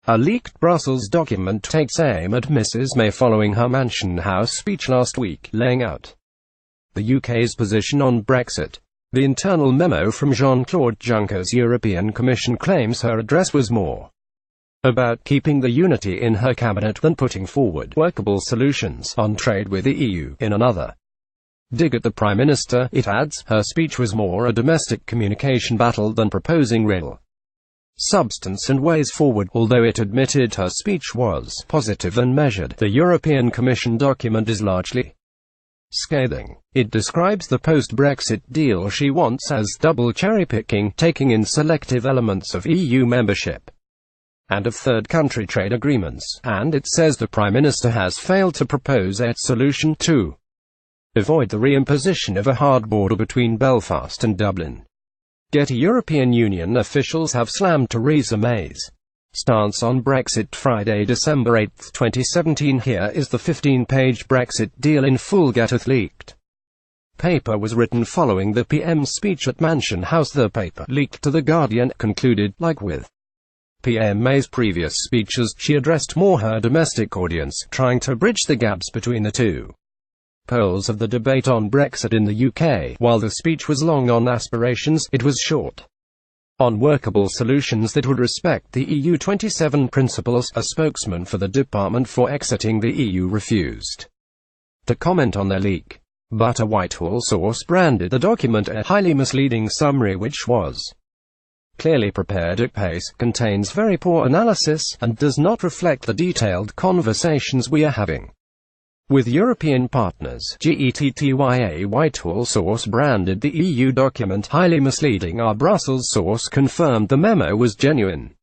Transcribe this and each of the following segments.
A leaked Brussels document takes aim at Mrs May following her Mansion House speech last week, laying out the UK's position on Brexit. The internal memo from Jean-Claude Juncker's European Commission claims her address was more about keeping the unity in her cabinet than putting forward workable solutions on trade with the EU. In another dig at the Prime Minister, it adds, her speech was more a domestic communication battle than proposing real substance and ways forward. Although it admitted her speech was positive and measured, the European Commission document is largely scathing. It describes the post-Brexit deal she wants as double cherry-picking, taking in selective elements of EU membership and of third-country trade agreements, and it says the Prime Minister has failed to propose a solution to avoid the reimposition of a hard border between Belfast and Dublin. Getty European Union officials have slammed Theresa May's stance on Brexit Friday, December 8, 2017. Here is the 15-page Brexit deal in full. Getty leaked paper was written following the PM's speech at Mansion House. The paper, leaked to The Guardian, concluded, like with PM May's previous speeches, she addressed more her domestic audience, trying to bridge the gaps between the two poles of the debate on Brexit in the UK. While the speech was long on aspirations, it was short on workable solutions that would respect the EU 27 principles. A spokesman for the Department for Exiting the EU refused to comment on the leak, but a Whitehall source branded the document a highly misleading summary which was clearly prepared at pace, contains very poor analysis, and does not reflect the detailed conversations we are having with European partners. A Whitehall source branded the EU document highly misleading. Our Brussels source confirmed the memo was genuine,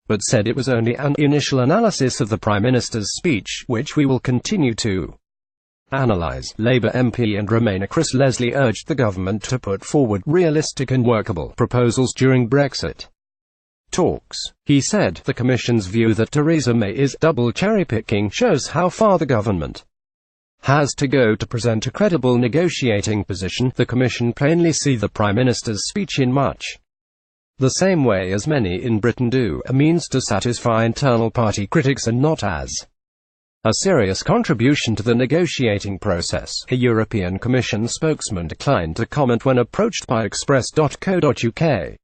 but said it was only an initial analysis of the Prime Minister's speech, which we will continue to analyse. Labour MP and Remainer Chris Leslie urged the government to put forward realistic and workable proposals during Brexit talks. He said, the Commission's view that Theresa May is double cherry-picking shows how far the government has to go to present a credible negotiating position. The Commission plainly see the Prime Minister's speech in much the same way as many in Britain do, a means to satisfy internal party critics and not as a serious contribution to the negotiating process. A European Commission spokesman declined to comment when approached by Express.co.uk.